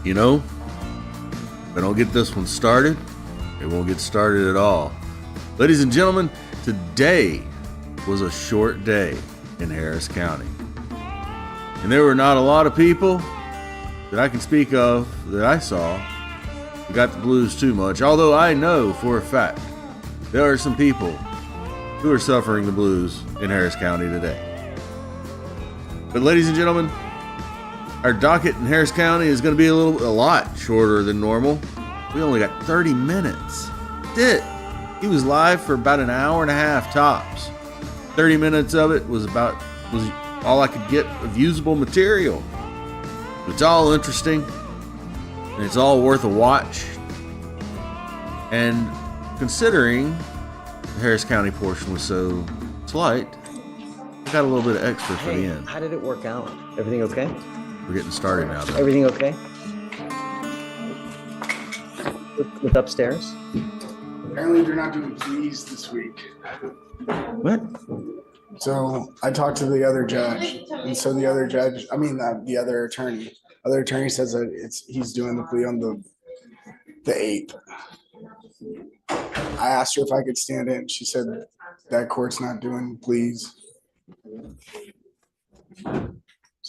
You know, if I don't get this one started, it won't get started at all. Ladies and gentlemen, today was a short day in Harris County. And there were not a lot of people that I can speak of that I saw who got the blues too much. Although I know for a fact there are some people who are suffering the blues in Harris County today. But ladies and gentlemen, our docket in Harris County is going to be a lot shorter than normal. We only got 30 minutes. That's it. He was live for about an hour and a half tops. 30 minutes of it was all I could get of usable material. It's all interesting, and it's all worth a watch. And considering the Harris County portion was so slight, I got a little bit of extra for the end. How did it work out? Everything okay? We're getting started now, though. Everything okay? With upstairs? Apparently they're not doing pleas this week. What? So I talked to the other judge, and so the other attorney says that he's doing the plea on the 8th. I asked her if I could stand in. She said that court's not doing pleas.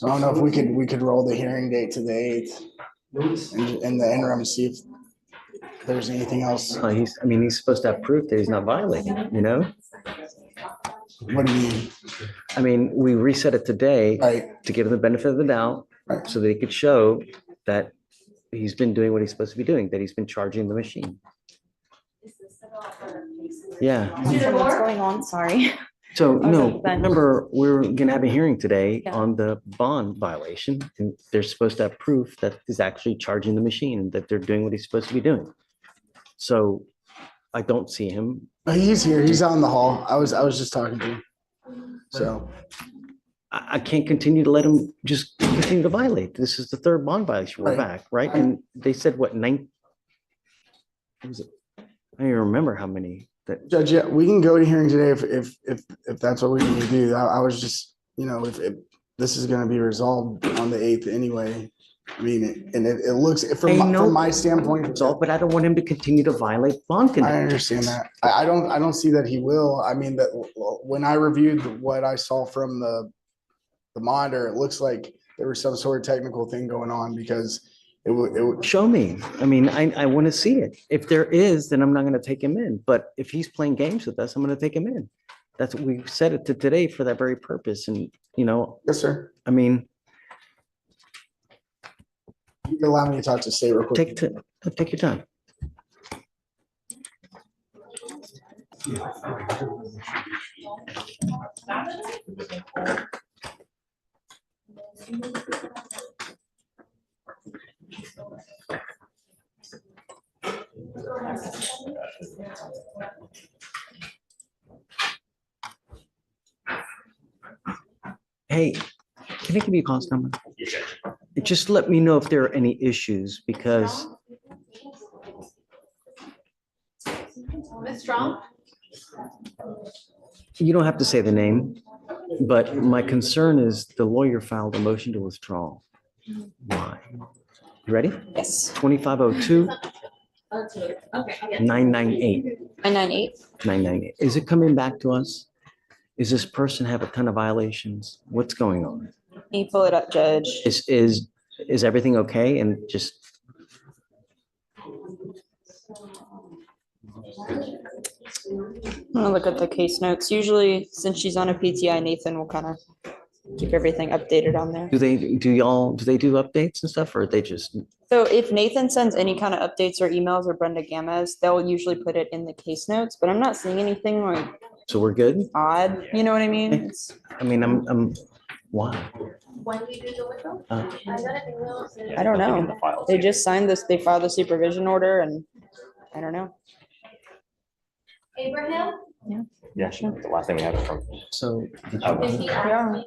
So I don't know if we could roll the hearing date to the 8th and in the interim see if there's anything else. He's supposed to have proof that he's not violating, you know? What do you mean? I mean, we reset it today Right. to give him the benefit of the doubt Right. so that he could show that he's been doing what he's supposed to be doing, that he's been charging the machine. Yeah. What's going on? Sorry. So, no, Okay, then. remember, we're gonna have a hearing today on the bond violation, and they're supposed to have proof that he's actually charging the machine, and that they're doing what he's supposed to be doing. So I don't see him. He's here. He's out in the hall. I was just talking to him. So I can't continue to let him just continue to violate. This is the third bond violation. We're Right. back, right? And they said, what, what was it? I don't even remember how many that. Judge, yeah, we can go to hearing today if that's what we need to do. I was just, if this is going to be resolved on the 8th anyway. I mean, it looks from my standpoint. But I don't want him to continue to violate bond I conditions. understand that. I don't see that he will. I mean, that when I reviewed what I saw from the monitor, it looks like there was some sort of technical thing going on because it would. Show me. I mean, I want to see it. If there is, then I'm not going to take him in. But if he's playing games with us, I'm going to take him in. That's what we set it to today for that very purpose. And, Yes, sir. I mean, You can allow me to talk to state real quick. take your time. Hey, can I give you a cost number? Just let me know if there are any issues, because Ms. Strong? you don't have to say the name, but my concern is the lawyer filed a motion to withdraw. Why? You ready? Yes. 2502 998 998. 998. Is it coming back to us? Is this person have a ton of violations? What's going on? Can you pull it up, Judge? Is everything okay? And just I'm gonna look at the case notes. Usually, since she's on a PTI, Nathan will kind of keep everything updated on there. do they do updates and stuff, or they just? So if Nathan sends any kind of updates or emails, or Brenda Gamez, they'll usually put it in the case notes, but I'm not seeing anything like So we're good? odd, you know what I mean? It's- I mean, I'm why? When do you do the withdrawal? Uh, I got an email. I don't know. They just signed this, they filed the supervision order, and I don't know. Abraham? Yeah, sure. The last thing we have is from. So Is he Yeah.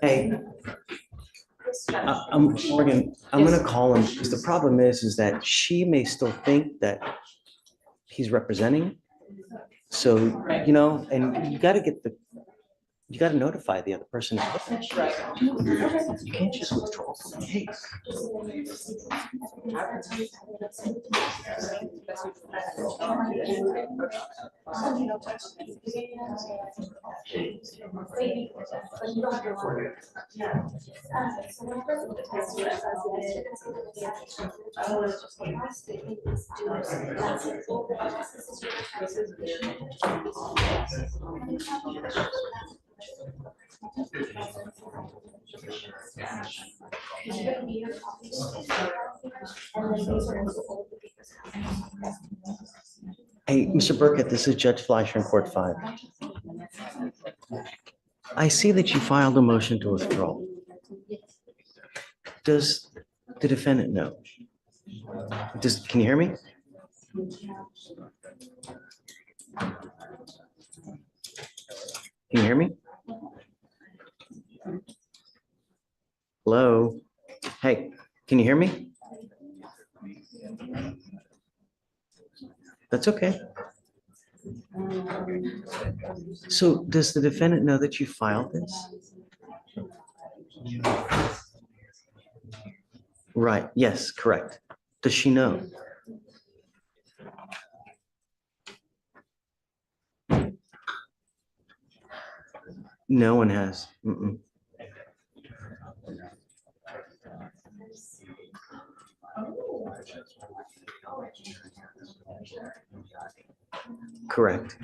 Hey, Morgan, I'm gonna call him because the problem is that she may still think that he's representing. So, you know, and you gotta you gotta notify the other person. You can't just withdraw from the case. Hey, Mr. Burkett, this is Judge Fleischer in Court 5. I see that you filed a motion to withdraw. Does the defendant know? Can you hear me? Can you hear me? Hello? Hey, can you hear me? That's okay. So does the defendant know that you filed this? Right, yes, correct. Does she know? No one has. Mm-mm. Correct.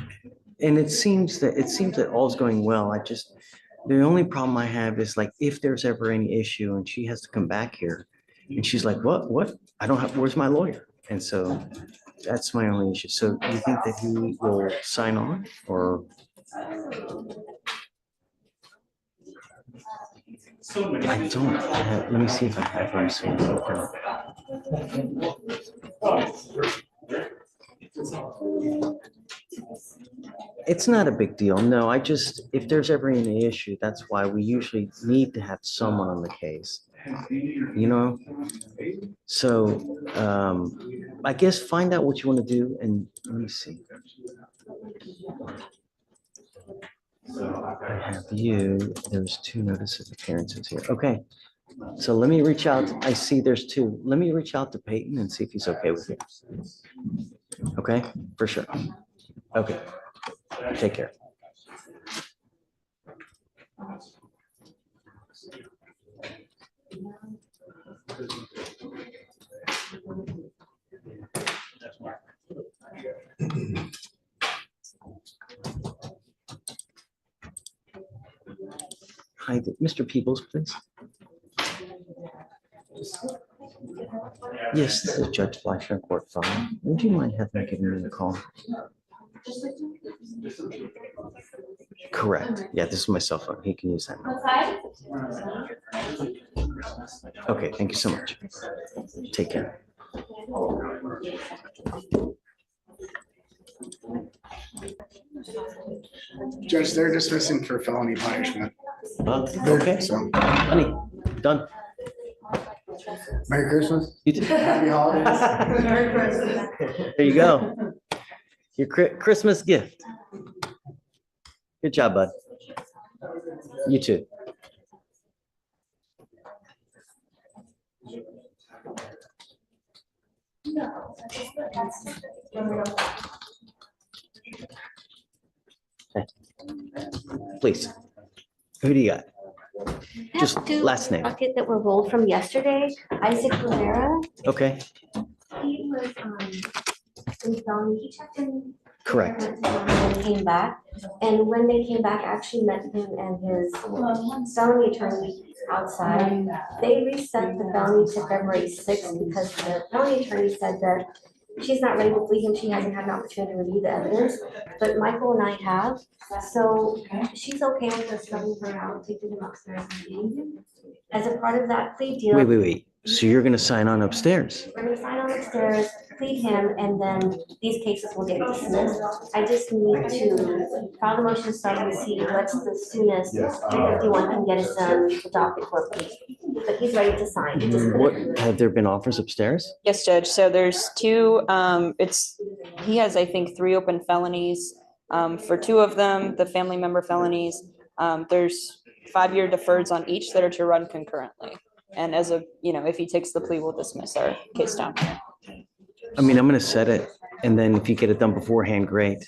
And it seems that all's going well. The only problem I have is like if there's ever any issue and she has to come back here and she's like, what? I don't have, where's my lawyer? And so that's my only issue. So you think that he will sign on or? I don't have, let me see if I have her. It's not a big deal. No, if there's ever any issue, that's why we usually need to have someone on the case, you know? So I guess find out what you want to do and let me see. I have there's 2 notices of appearances here. Okay. So let me reach out. I see there's 2. Let me reach out to Peyton and see if he's okay with it. Okay, for sure. Okay. Take care. Hi, Mr. Peebles, please. Yes, this is Judge Fleischer in Court 5. Would you mind having given me a call? Correct. Yeah, this is my cell phone. He can use that number. Okay, thank you so much. Take care. Judge, they're dismissing for felony punishment. Okay, So, honey, done. Merry Christmas. You too. Happy holidays. There you go. Your Christmas gift. Good job, bud. You too. Okay. Please. Who do you got? Just last name. Docket that were rolled from yesterday, Isaac Rivera. Okay, He was in felony. He checked in. correct. And came back, and when they came back, I actually met him and his felony attorney outside. They reset the felony to February 6th because the felony attorney said that she's not ready to plead him. She hasn't had an opportunity to review the evidence, but Michael and I have. So she's okay with us letting her out, taking him upstairs and meeting him. As a part of that plea deal. Wait. So you're gonna sign on upstairs. We're gonna sign on upstairs, plead him, and then these cases will get dismissed. I just need to file the motion, start and see what's the soonest 351 can get us the docket for a plea. But he's ready to sign. He just What, couldn't- have there been offers upstairs? Yes, Judge. So there's two, he has, I think, 3 open felonies. For 2 of them, the family member felonies, there's 5-year deferreds on each that are to run concurrently. And as a, if he takes the plea, we'll dismiss our case down. I mean, I'm gonna set it, and then if you get it done beforehand, great.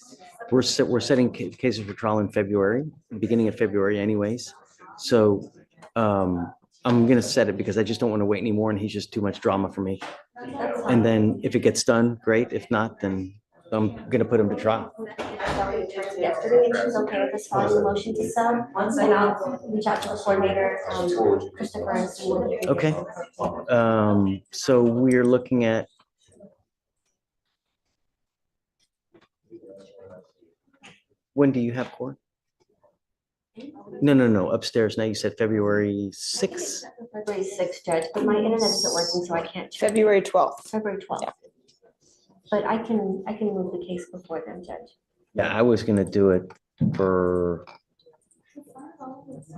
We're setting cases for trial in February, beginning of February anyways. So, I'm gonna set it because I just don't want to wait anymore, and he's just too much drama for me. And then if it gets done, great. If not, then I'm gonna put him to trial. Yesterday, and she was okay with us filing the motion to sub, and I'll reach out to the coordinator, Christopher, and see what he can do. Okay. So we're looking at. When do you have court? No, upstairs. Now you said February 6th. February 6th, Judge, but my internet isn't working, so I can't. check. February 12th. February 12th. But I can move the case before then, Judge. Yeah, I was gonna do it for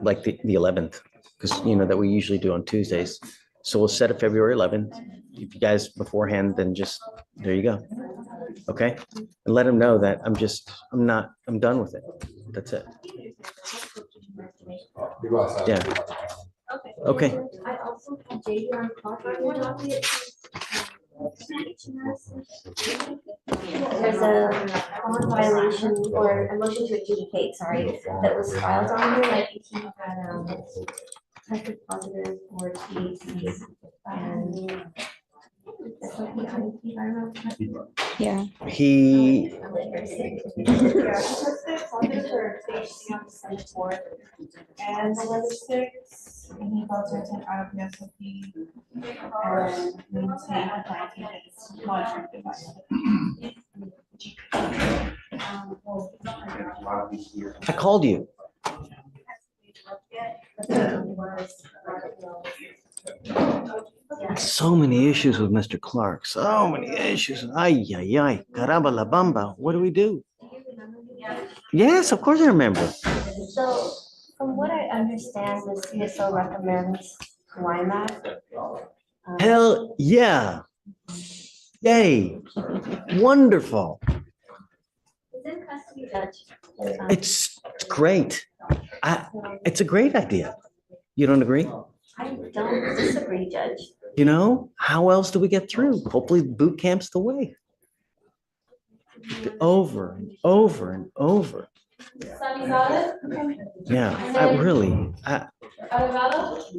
like the 11th, because that we usually do on Tuesdays. So we'll set it February 11th. If you guys beforehand, then just, there you go. Okay? And let him know that I'm done with it. That's it. Yeah. Okay. I also have JD on clock on your docket. There's a common violation or a motion to adjudicate, sorry, that was filed on here, like he had, tested positive for THC and. That's what the IEP viral. Yeah. He, And the 6, and he also took out of the SOP and maintain his monitoring device. I called you. So many issues with Mr. Clark. So many issues. Ay, ay, ay. Caramba la bamba. What do we do? Yes, of course I remember. So, from what I understand, this CSO recommends Wymack. Hell yeah. Yay. Wonderful. Judge. It's great. It's a great idea. You don't agree? I don't disagree, Judge. How else do we get through? Hopefully boot camp's the way. Over and over and over. Yeah,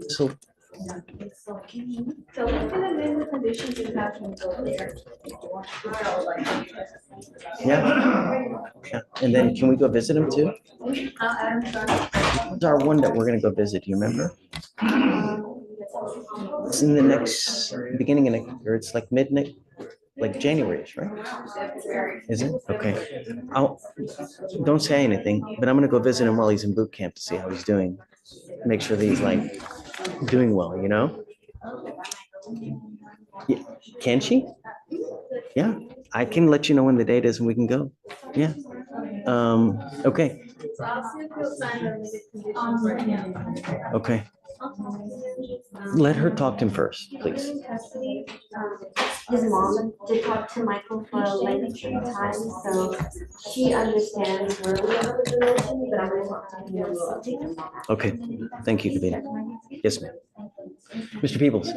so So we can amend the conditions and have him go there. yeah. And then can we go visit him too? I'm sorry. It's our one that we're gonna go visit. Do you remember? It's in the beginning of next, or it's like mid-next, like January-ish, right? Is it? Okay. Don't say anything, but I'm gonna go visit him while he's in boot camp to see how he's doing. Make sure that he's like doing well, Yeah. Can she? Yeah, I can let you know when the date is and we can go. Yeah. Okay, So I'll see if he'll sign the amended conditions right now. okay. Let her talk to him first, please. His mom did talk to Michael for a lengthy time, so she understands where we are with the motion, but I'm gonna talk to him. Okay, thank you, Kavita. Yes, ma'am. Mr. Peebles,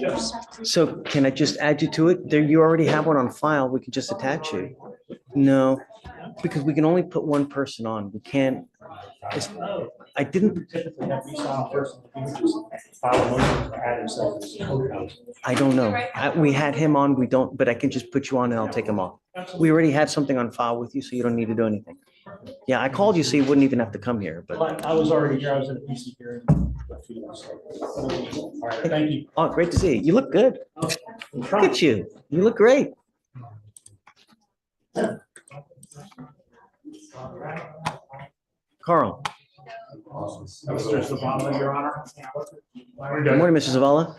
so can I just add you to it? There, you already have one on file. We can just attach you. No, because we can only put one person on. We can't. I didn't. Typically have you sign first, you would just file a motion to add yourself as co-counsel. I don't know. We had him on, we don't, but I can just put you on and I'll take him off. We already had something on file with you, so you don't need to do anything. Yeah, I called you, so you wouldn't even have to come here, but. I was already here, I was at a PC hearing. All right, thank you. Oh, great to see you. You look good. Look at you. You look great. Carl, Mr. Zavala, Your Honor. Good morning, Mr. Zavala.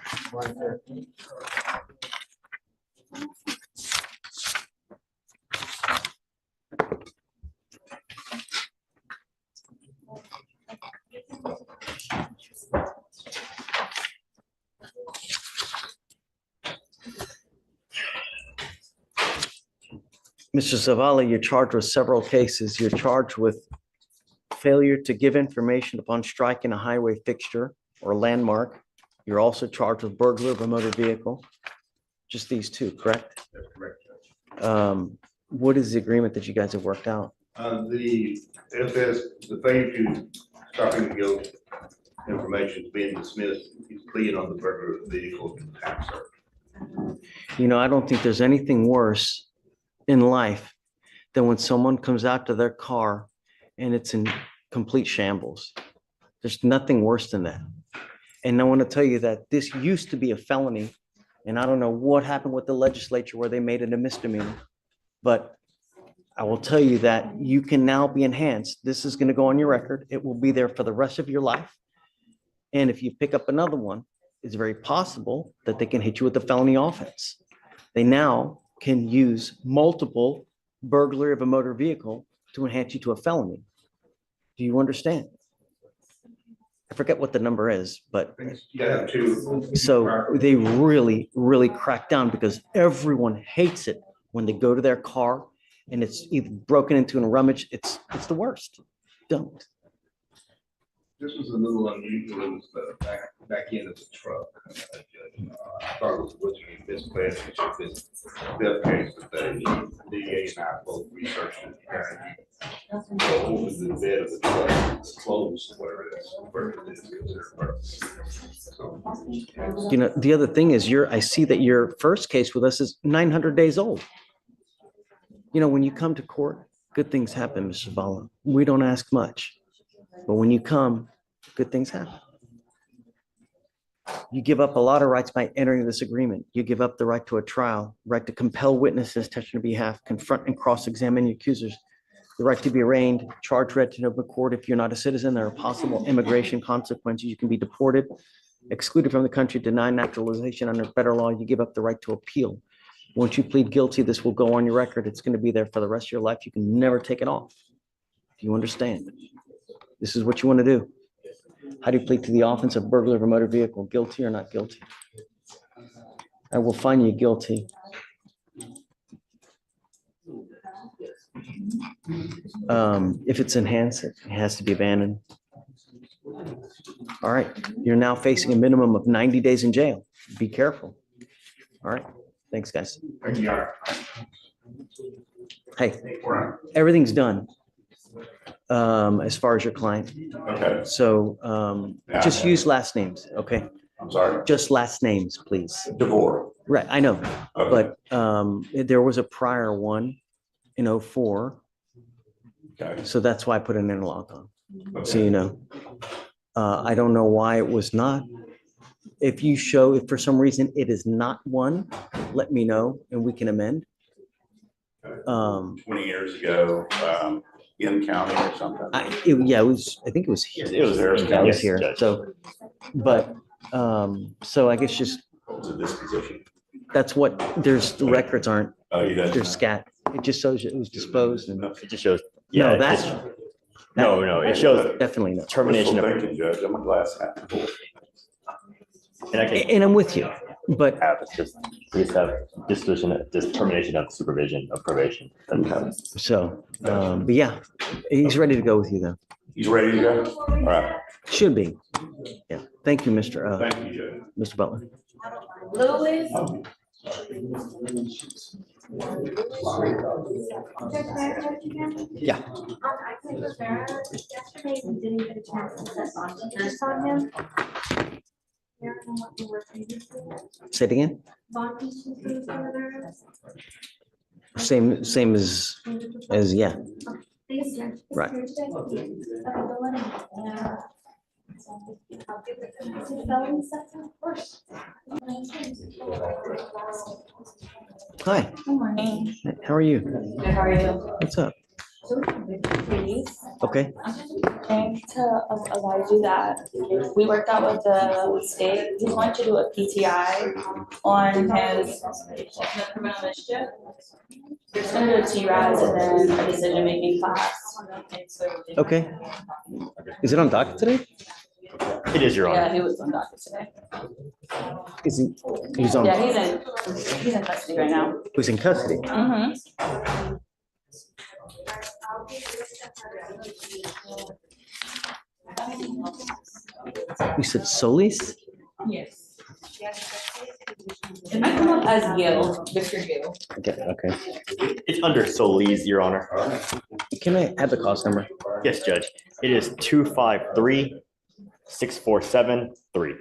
Mr. Zavala, you're charged with several cases. You're charged with failure to give information upon striking a highway fixture or landmark. You're also charged with burglary of a motor vehicle. Just these two, correct? That's correct, Judge. What is the agreement that you guys have worked out? It says the failure to stopping the guilt information is being dismissed. He's pleading on the burglary of the vehicle to the tax service. You know, I don't think there's anything worse in life than when someone comes out to their car and it's in complete shambles. There's nothing worse than that. And I want to tell you that this used to be a felony, and I don't know what happened with the legislature where they made it a misdemeanor. But I will tell you that you can now be enhanced. This is going to go on your record. It will be there for the rest of your life. And if you pick up another one, it's very possible that they can hit you with a felony offense. They now can use multiple burglary of a motor vehicle to enhance you to a felony. Do you understand? I forget what the number is, but Yeah, two. so they really, really crack down because everyone hates it when they go to their car and it's either broken into and rummaged. It's the worst. Don't. This was a little unusual. It was the back end of the truck. I thought it was originally misplaced. It should be this theft case that the DA and I both researched it. So over the bed of the truck, it's closed, whatever it is, whatever it is, considered purpose. So, You know, the other thing is I see that your first case with us is 900 days old. You know, when you come to court, good things happen, Mr. Zavala. We don't ask much, but when you come, good things happen. You give up a lot of rights by entering this agreement. You give up the right to a trial, right to compel witnesses to testify on your behalf, confront and cross-examine your accusers, the right to be arraigned, charged, read to open court. If you're not a citizen, there are possible immigration consequences. You can be deported, excluded from the country, denied naturalization under federal law. You give up the right to appeal. Once you plead guilty, this will go on your record. It's going to be there for the rest of your life. You can never take it off. Do you understand? This is what you want to do. How do you plead to the offense of burglary of a motor vehicle? Guilty or not guilty? I will find you guilty. If it's enhanced, it has to be abandoned. All right, you're now facing a minimum of 90 days in jail. Be careful. All right, thanks, guys. thank you, Your Hey, Honor. everything's done as far as your client. Okay, So just use last names, okay? I'm sorry. Just last names, please. DeVore. Right, I know, Okay. but there was a prior one in '04, Okay. so that's why I put an interlock on, so Okay. you know. I don't know why it was not. If you show, if for some reason it is not one, let me know and we can amend. 20 years ago, in county or something. Yeah, it was, I think it was here. It was Harris It County. was here, Judge. so, but, so I guess just, What was the disposition? that's what, there's, the records aren't, Oh, you didn't. there's scat. It just shows you it was disposed and, It just shows, no, yeah, that's, no, it shows definitely no. termination Wishful of, thinking, Judge, I'm a glass half full. and I can And I'm with you, but have, it's just, we just have termination of supervision of probation. so, but yeah, he's ready to go with you though. He's ready to go? All right. Should be. Yeah. Thank you, Mr. Thank you, Judge. Mr. Butler. Louis? Yeah. Yesterday, we didn't get a chance to set bond features on him. Say it again. Bond features on there. Same as, yeah. Thanks, Judge. Right. Okay, go on. Yeah. I'll give it to the felony section, of course. Hi, Good morning. how are you? Good, how are you? What's up? Please. Okay, And to advise you that we worked out with the state, he's going to do a PTI on his criminal mischief. There's gonna do a TRAS and then a decision-making class. okay. Is it on docket today? It is, Your Yeah, Honor. he was on docket today. Is he, he's on, Yeah, he's in custody right now. he's in custody? Mhm. You said Solis? Yes. It might come up as Gil, Mr. Gil. Okay. It's under Solis, Your Honor. Can I have the cost number? Yes, Judge. It is 253-6473.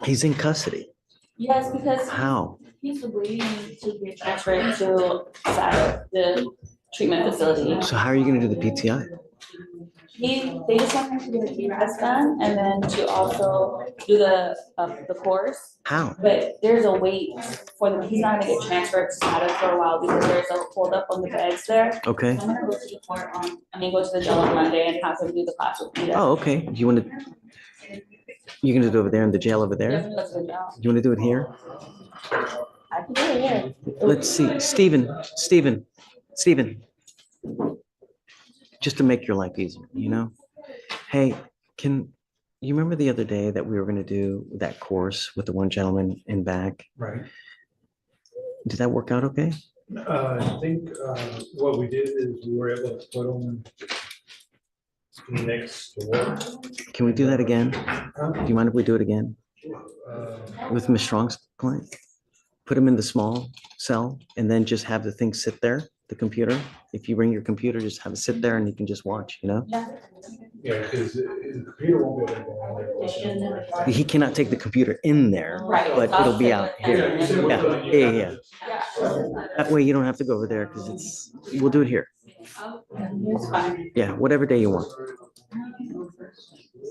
He's in custody. Yes, because How? he's waiting to get transferred to the treatment facility. So how are you gonna do the PTI? They just want him to get a TRAS done and then to also do the course. How? But there's a wait for them. He's not gonna get transferred to status for a while because there's a hold up on the beds there. Okay. I'm gonna go to the court go to the jail on Monday and have him do the class with me. Oh, okay. You're gonna do it over there in the jail over there? Definitely go to the jail. You wanna do it here? I can do it, yeah. Let's see, Stephen. Just to make your life easier, you know? Hey, you remember the other day that we were gonna do that course with the one gentleman in back? Right. Did that work out okay? I think what we did is we were able to put them next door. Can we do that again? Do you mind if we do it again Uh, with Ms. Strong's client? Put them in the small cell and then just have the thing sit there, the computer. If you bring your computer, just have it sit there and you can just watch, you know? Yeah, because the computer won't be able to go on there. He cannot take the computer in there, Right. but it'll be out here. You said we'll do it Yeah. Yeah. That way you don't have to go over there because we'll do it here. It's fine. Yeah, whatever day you want.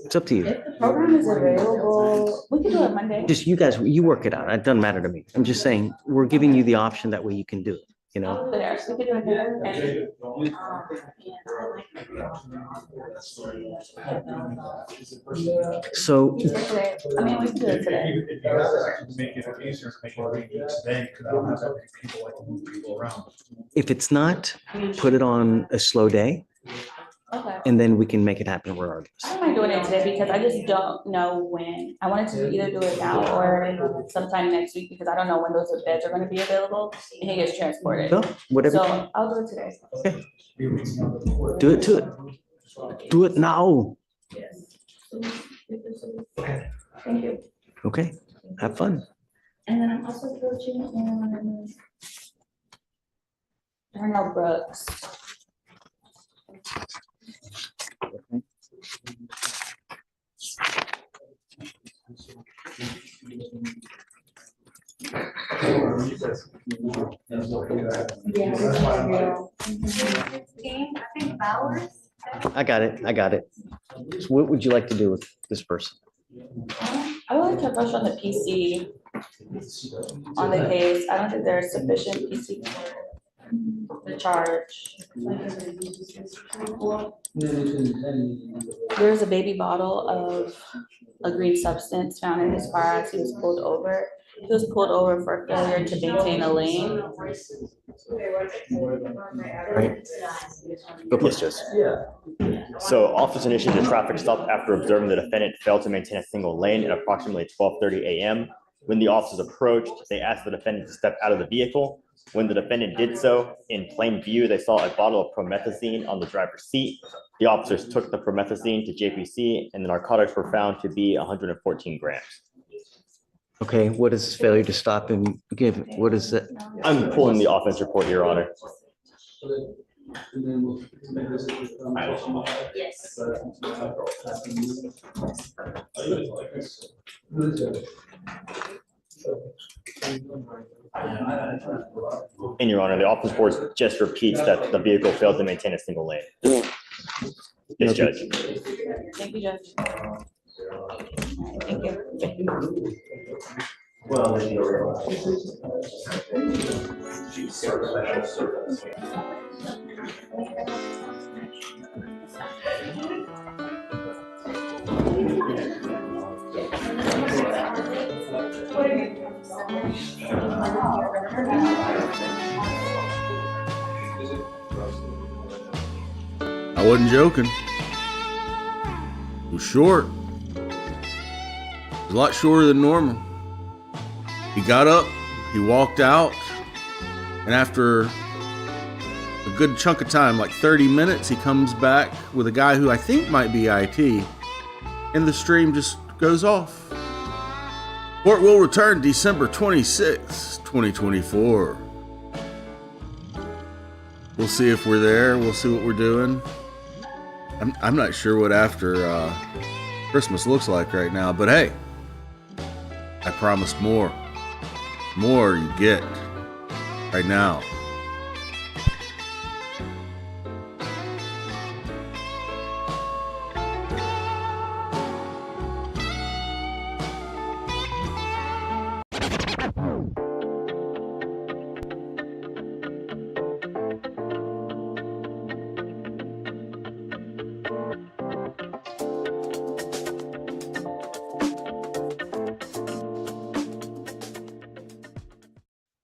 It's up to you. If the program is available, we can do it Monday. Just you guys, you work it out. It doesn't matter to me. I'm just saying, we're giving you the option that way you can do it, you know? There, so we can do it there. So We can do it today. If you have that, make it easier, make it arrangements today, because I don't have that many people like to move people around. if it's not, put it on a slow day Okay. and then we can make it happen regardless. I don't mind doing it today because I just don't know when. I wanted to either do it now or sometime next week because I don't know when those beds are gonna be available and he gets transported. No, whatever. So I'll do it today. Do it to it. Do it now. Thank you. Okay, have fun. And then I'm also coaching in Darnell Brooks. I got it. So what would you like to do with this person? I would like to brush on the PC on the case. I don't think there's sufficient PC for the charge. There was a baby bottle of a green substance found in his car as he was pulled over. He was pulled over for failure to maintain a lane. Right. Yes, Judge. So officers initiated a traffic stop after observing the defendant failed to maintain a single lane at approximately 12:30 a.m. When the officers approached, they asked the defendant to step out of the vehicle. When the defendant did so, in plain view, they saw a bottle of promethazine on the driver's seat. The officers took the promethazine to JPC and the narcotics were found to be 114 grams. Okay, what is failure to stop and give? What is it? I'm pulling the offense report, Your Honor. Yes. In your honor, the office board just repeats that the vehicle failed to maintain a single lane. Yes, Judge. Thank you, Judge. All right, thank you. I wasn't joking. It was short. It was a lot shorter than normal. He got up, he walked out, and after a good chunk of time, like 30 minutes, he comes back with a guy who I think might be IT, and the stream just goes off. Court will return December 26, 2024. We'll see if we're there. We'll see what we're doing. I'm not sure what after Christmas looks like right now, but hey, I promised more. More you get right now.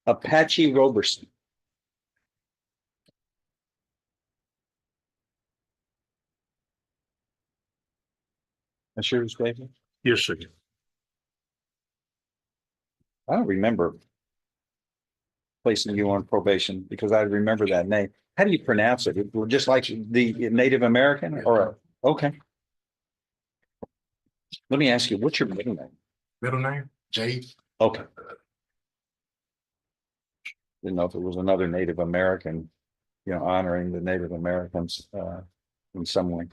Apache Roberson. That's yours, David? Yes, sir. I don't remember placing you on probation because I remember that name. How do you pronounce it? Just like the Native American or, okay. Let me ask you, what's your middle name? Middle name, Jay. Okay. Didn't know if it was another Native American, honoring the Native Americans in some way.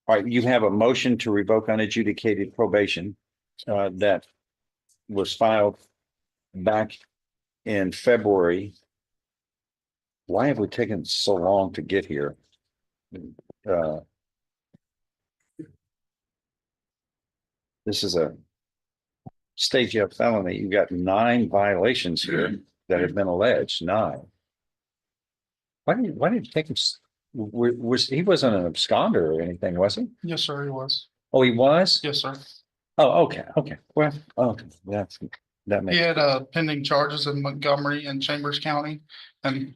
All right, you have a motion to revoke unadjudicated probation that was filed back in February. Why have we taken so long to get here? This is a state F felony. You've got 9 violations here that have been alleged. 9. Why did it take him? He wasn't an absconder or anything, was he? Yes, sir, he was. Oh, he was? Yes, sir. Oh, okay. Well, okay, that makes. He had pending charges in Montgomery and Chambers County, and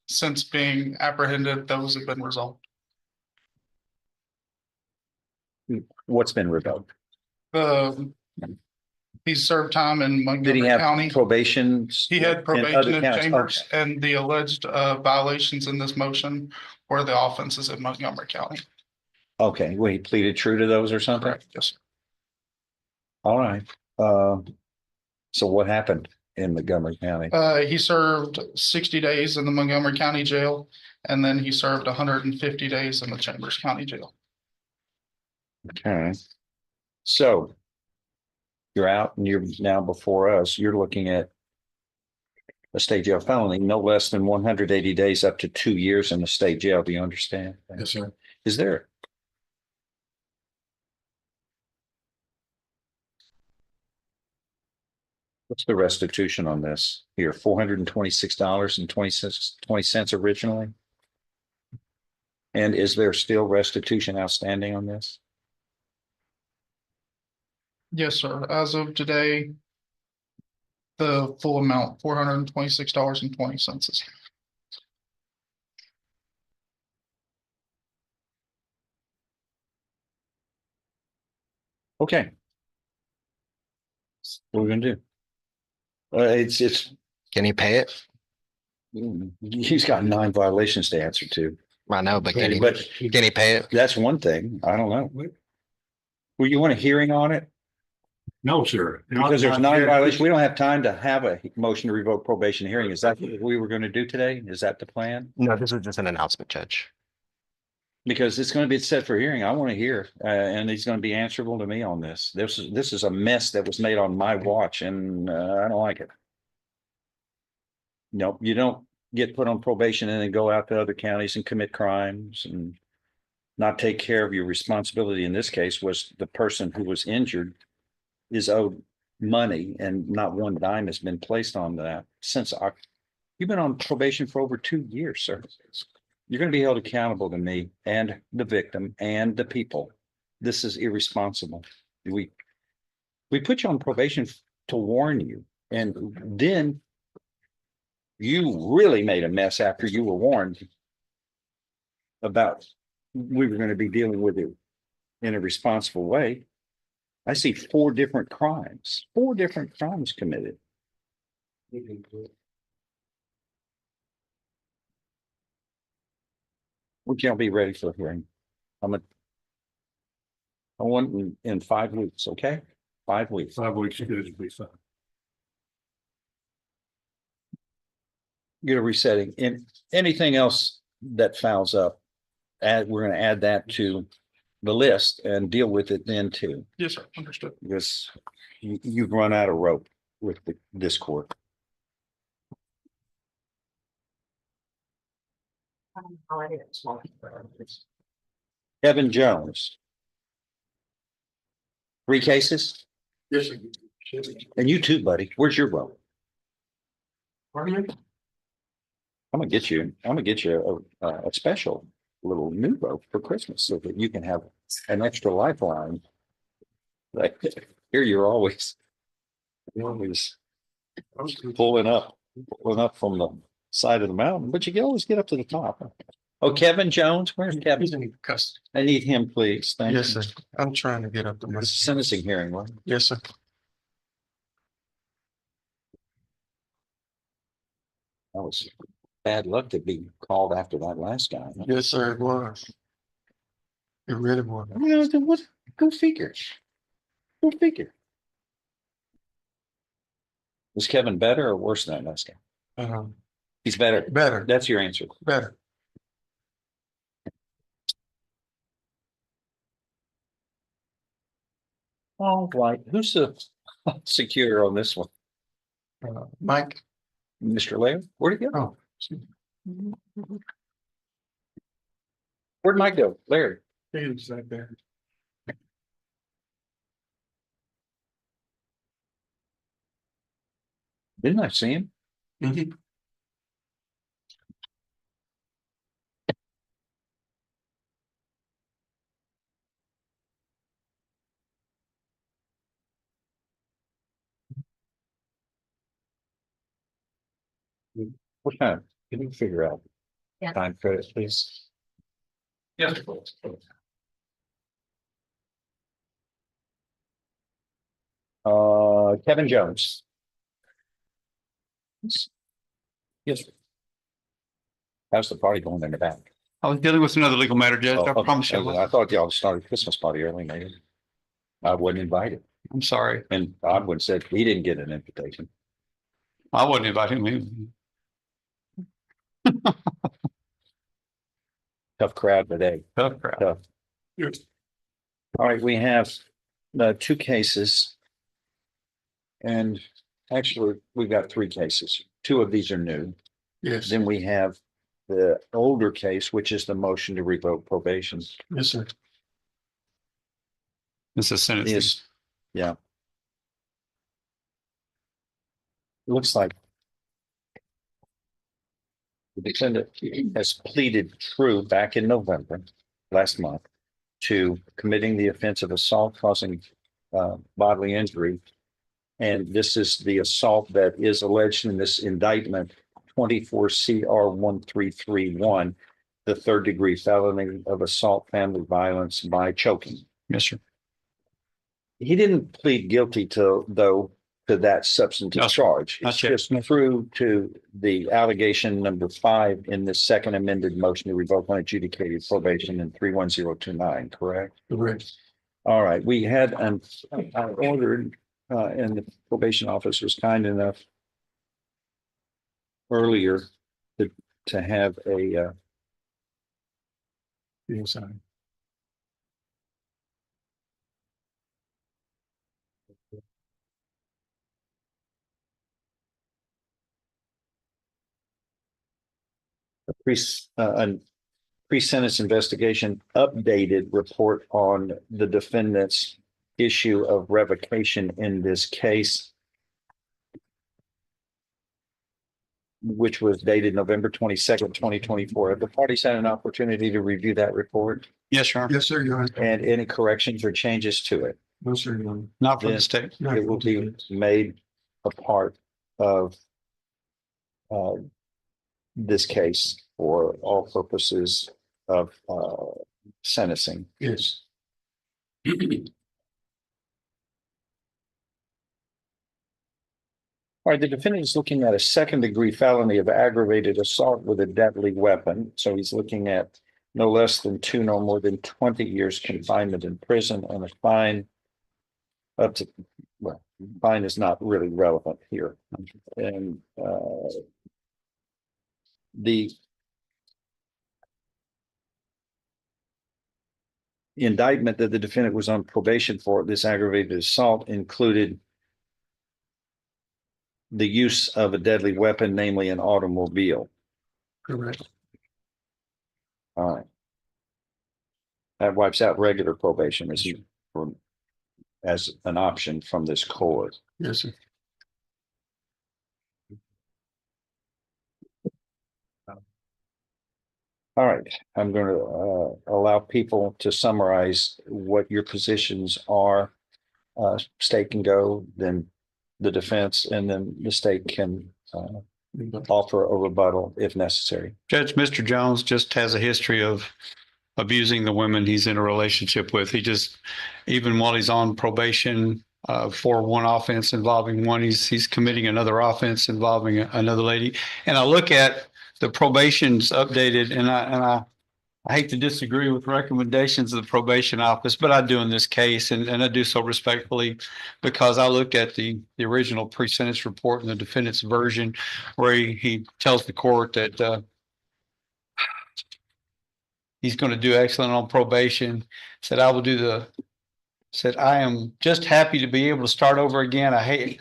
since being apprehended, those have been resolved. What's been revoked? He served time in Did he Montgomery have County. probation? He had in probation other in counties? Chambers, Okay. and the alleged violations in this motion were the offenses in Montgomery County. Okay, well, he pleaded true to those or something? Correct. Yes, sir. All right. So what happened in Montgomery County? He served 60 days in the Montgomery County Jail, and then he served 150 days in the Chambers County Jail. Okay. So you're out and you're now before us. You're looking at a state jail felony, no less than 180 days up to 2 years in the state jail. Do you understand? Yes, sir. Is there? What's the restitution on this here? $426.20 originally? And is there still restitution outstanding on this? Yes, sir. As of today, the full amount, $426.20. Okay. What are we gonna do? It's. Can he pay it? He's got 9 violations to answer to. I know, but can he pay it? That's one thing. I don't know. Well, you want a hearing on it? No, sir. Because there's 9 violations. We don't have time to have a motion to revoke probation hearing. Is that what we were going to do today? Is that the plan? No, this is just an announcement, Judge. Because it's going to be set for hearing. I want to hear, and he's going to be answerable to me on this. This is a mess that was made on my watch, and I don't like it. No, you don't get put on probation and then go out to other counties and commit crimes and not take care of your responsibility. In this case, was the person who was injured is owed money, and not one dime has been placed on that since you've been on probation for over 2 years, sir. You're going to be held accountable to me and the victim and the people. This is irresponsible. We put you on probation to warn you, and then you really made a mess after you were warned about we were going to be dealing with it in a responsible way. I see 4 different crimes committed. Would y'all be ready for a hearing? I want in 5 weeks, okay? 5 weeks. 5 weeks, should be fine. Get a resetting. And anything else that fouls up, we're going to add that to the list and deal with it then too. Yes, sir. Understood. Because you've run out of rope with this court. Kevin Jones. 3 cases? Yes, sir. And you too, buddy. Where's your rope? Pardon me? I'm gonna get you a special little new rope for Christmas so that you can have an extra lifeline. Like here, you're always pulling up from the side of the mountain, but you can always get up to the top. Oh, Kevin Jones, where's Kevin? He's in custody. I need him, please. Thank Yes, you. sir. I'm trying to get up to my. This is sentencing hearing, right? Yes, sir. That was bad luck to be called after that last guy. Huh? Yes, sir, it was. It really was. What? Go figure. Go figure. Was Kevin better or worse than that last guy? He's better. Better. That's your answer. Better. All right. Who's the secure on this one? Mike. Mr. Laird? Where'd he go? Oh. Where'd Mike go? Larry. He's right there. Didn't I see him? Mm-hmm. What time? Can you figure out? Yeah. Time credit, please. Yes, please. Kevin Jones. Yes. How's the party going in the back? I was dealing with another legal matter, Judge. Oh, I okay. promise you. I thought y'all started Christmas party early, maybe. I wasn't invited. I'm sorry. And Godwin said he didn't get an invitation. I wouldn't invite him either. Tough crowd today. Tough crowd. Tough. All right, we have 2 cases. And actually, we've got 3 cases. 2 of these are new. Yes. Then we have the older case, which is the motion to revoke probation. Yes, sir. This is sentencing. Yes, yeah. Looks like the defendant has pleaded true back in November, last month, to committing the offense of assault causing bodily injury. And this is the assault that is alleged in this indictment, 24 CR 1331, the 3rd degree felony of assault, family violence by choking. Yes, sir. He didn't plead guilty to that substantive No, charge. not It's yet. just true to the allegation number 5 in the second amended motion to revoke unadjudicated probation in 31029, correct? Correct. All right, we had I ordered, and the probation office was kind enough earlier to have a Yes, I. A pre-sentence investigation updated report on the defendant's issue of revocation in this case, which was dated November 22nd, 2024. Have the parties had an opportunity to review that report Yes, Your Honor. Yes, sir, Your Honor. and any corrections or changes to it? No, sir, Your Honor. Not from Then the state. it will be made a part of this case for all purposes of sentencing. Yes. All right, the defendant is looking at a second-degree felony of aggravated assault with a deadly weapon. So he's looking at no less than 2, no more than 20 years confinement in prison and a fine up to, well, fine is not really relevant here. And the indictment that the defendant was on probation for this aggravated assault included the use of a deadly weapon, namely an automobile. Correct. All right. That wipes out regular probation as an option from this court. Yes, sir. All right, I'm going to allow people to summarize what your positions are. State can go, then the defense, and then the state can offer a rebuttal if necessary. Judge, Mr. Jones just has a history of abusing the women he's in a relationship with. He just, even while he's on probation for one offense involving one, he's committing another offense involving another lady. And I look at the probation's updated, and I hate to disagree with recommendations of the probation office, but I do in this case, and I do so respectfully because I looked at the original pre-sentence report and the defendant's version where he tells the court that he's going to do excellent on probation. Said, I am just happy to be able to start over again. I hate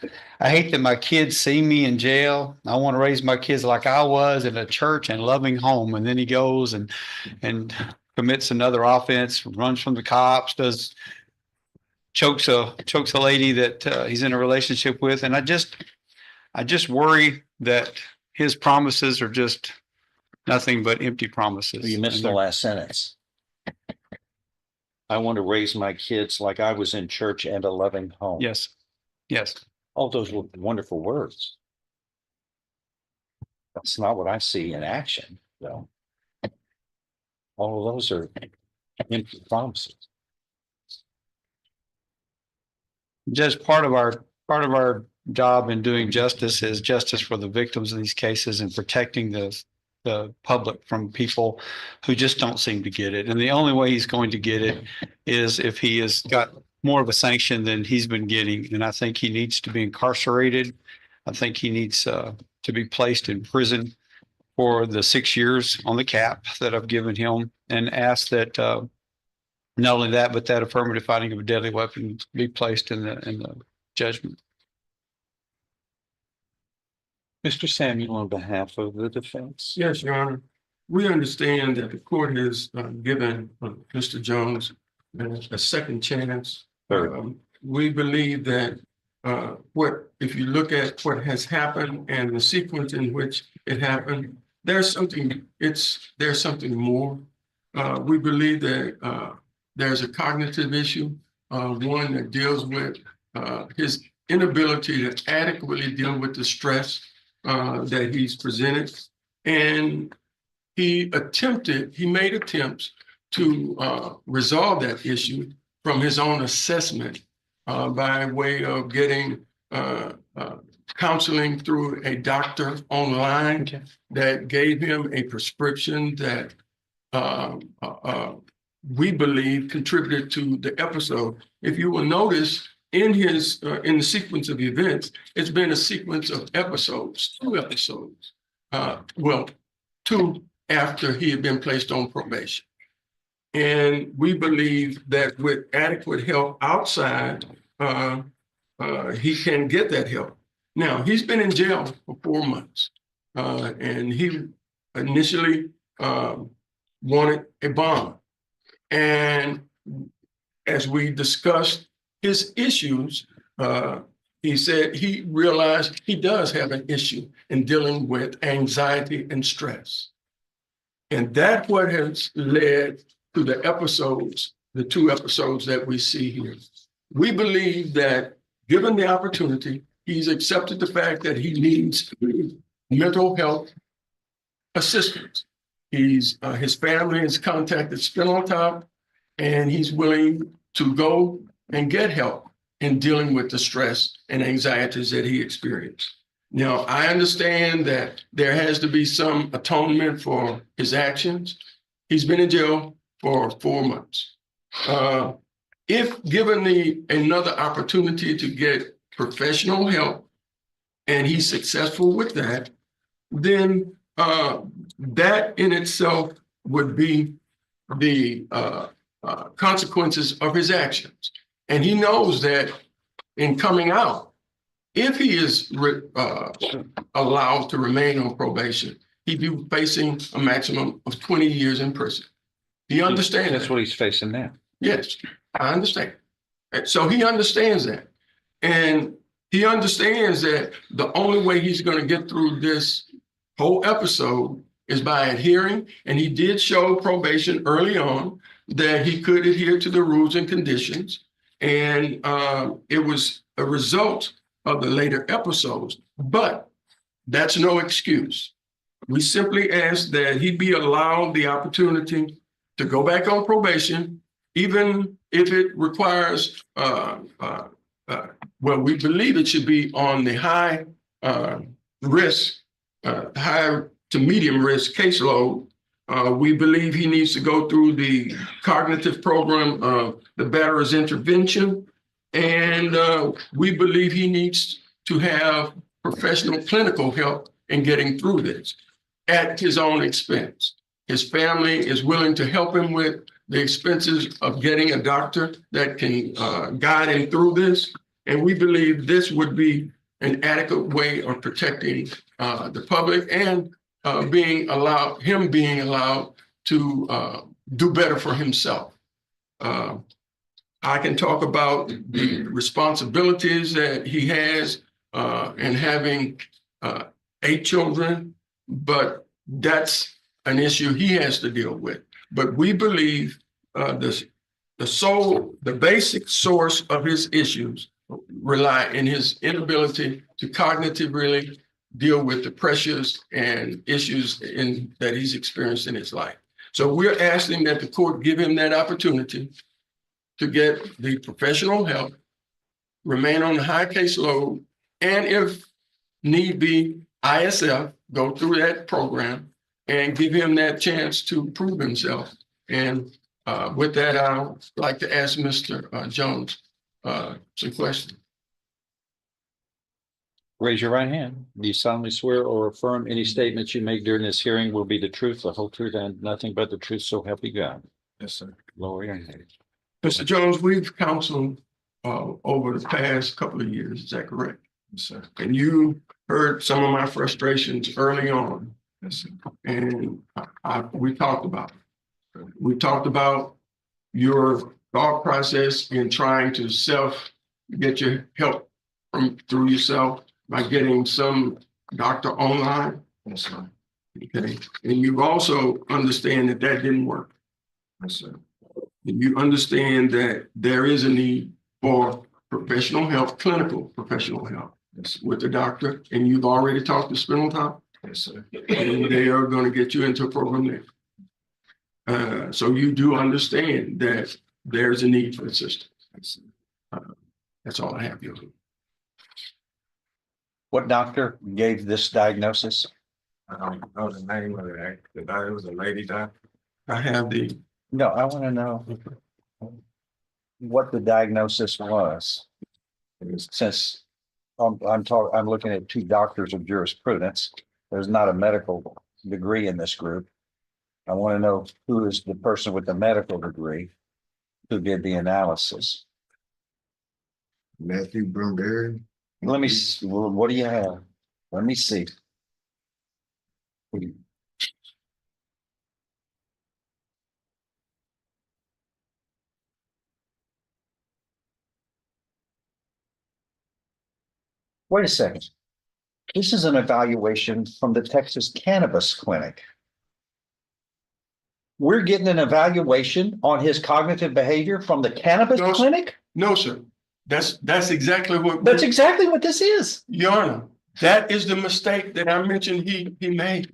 that my kids see me in jail. I want to raise my kids like I was in a church and loving home. And then he goes and commits another offense, runs from the cops, chokes a lady that he's in a relationship with. And I just worry that his promises are just nothing but empty promises. You missed the last sentence. I want to raise my kids like I was in church and a loving home. Yes. Yes. All those were wonderful words. That's not what I see in action, though. All of those are empty promises. Just part of our job in doing justice is justice for the victims in these cases and protecting the public from people who just don't seem to get it. And the only way he's going to get it is if he has got more of a sanction than he's been getting. And I think he needs to be incarcerated. I think he needs to be placed in prison for the 6 years on the cap that I've given him, and ask that not only that, but that affirmative finding of a deadly weapon be placed in the judgment. Mr. Samuel, on behalf of the defense. Yes, Your Honor. We understand that the court has given Mr. Jones a second chance. We believe that if you look at what has happened and the sequence in which it happened, there's something more. We believe that there's a cognitive issue, one that deals with his inability to adequately deal with the stress that he's presented. And he made attempts to resolve that issue from his own assessment by way of getting counseling through a doctor online that gave him a prescription that we believe contributed to the episode. If you will notice, in the sequence of events, it's been a sequence of episodes, 2 episodes. Well, 2 after he had been placed on probation. And we believe that with adequate help outside, he can get that help. Now, he's been in jail for 4 months, and he initially wanted a bond. And as we discussed his issues, he said he realized he does have an issue in dealing with anxiety and stress. And that's what has led to the episodes, the 2 episodes that we see here. We believe that given the opportunity, he's accepted the fact that he needs mental health assistance. His family has contacted Spin on Top, and he's willing to go and get help in dealing with the stress and anxieties that he experienced. Now, I understand that there has to be some atonement for his actions. He's been in jail for 4 months. If given another opportunity to get professional help, and he's successful with that, then that in itself would be the consequences of his actions. And he knows that in coming out, if he is allowed to remain on probation, he'd be facing a maximum of 20 years in prison. He understands that's what he's facing now. Yes, I understand. So he understands that. And he understands that the only way he's going to get through this whole episode is by adhering. And he did show probation early on that he could adhere to the rules and conditions. And it was a result of the later episodes, but that's no excuse. We simply ask that he be allowed the opportunity to go back on probation, even if it requires, well, we believe it should be on the high risk, high to medium risk caseload. We believe he needs to go through the cognitive program of the batterer's intervention. And we believe he needs to have professional clinical help in getting through this at his own expense. His family is willing to help him with the expenses of getting a doctor that can guide him through this. And we believe this would be an adequate way of protecting the public and being allowed to do better for himself. I can talk about the responsibilities that he has in having 8 children, but that's an issue he has to deal with. But we believe the basic source of his issues rely in his inability to cognitively deal with the pressures and issues that he's experienced in his life. So we're asking that the court give him that opportunity to get the professional help, remain on the high caseload, and if need be, ISF, go through that program and give him that chance to prove himself. And with that, I'd like to ask Mr. Jones some questions. Raise your right hand. Do you solemnly swear or affirm any statements you make during this hearing will be the truth, the whole truth, and nothing but the truth, so help you God? Yes, sir. Lower your hand. Mr. Jones, we've counseled over the past couple of years. Is that correct? Yes, sir. And you heard some of my frustrations early on. Yes, sir. And we talked about it. We talked about your thought process in trying to get your help through yourself by getting some doctor online. Yes, sir. Okay. And you also understand that didn't work. Yes, sir. And you understand that there is a need for professional help, clinical professional help with the doctor. And you've already talked to Spin on Top. Yes, sir. And they are going to get you into a program there. So you do understand that there's a need for assistance. That's all I have here. What doctor gave this diagnosis? I don't know the name of it. It was a lady doctor. I have the. No, I want to know what the diagnosis was. Since I'm looking at 2 doctors of jurisprudence. There's not a medical degree in this group. I want to know who is the person with the medical degree who did the analysis. Matthew Brumberry. Let me, what do you have? Let me see. Wait a second. This is an evaluation from the Texas Cannabis Clinic. We're getting an evaluation on his cognitive behavior from the cannabis No, clinic? No, sir. That's exactly what. That's exactly what this is. Your Honor, that is the mistake that I mentioned he made.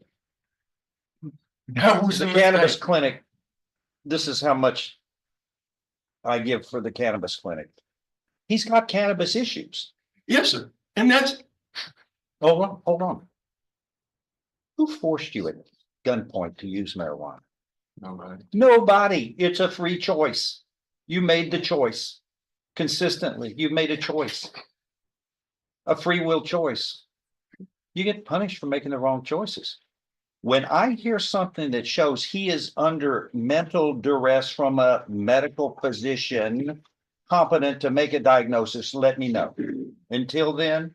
That was The the cannabis mistake. clinic, this is how much I give for the cannabis clinic. He's got cannabis issues. Yes, sir. And that's, Hold on. Who forced you at gunpoint to use marijuana? Nobody. Nobody. It's a free choice. You made the choice. Consistently, you've made a choice. A free will choice. You get punished for making the wrong choices. When I hear something that shows he is under mental duress from a medical physician competent to make a diagnosis, let me know. Until then,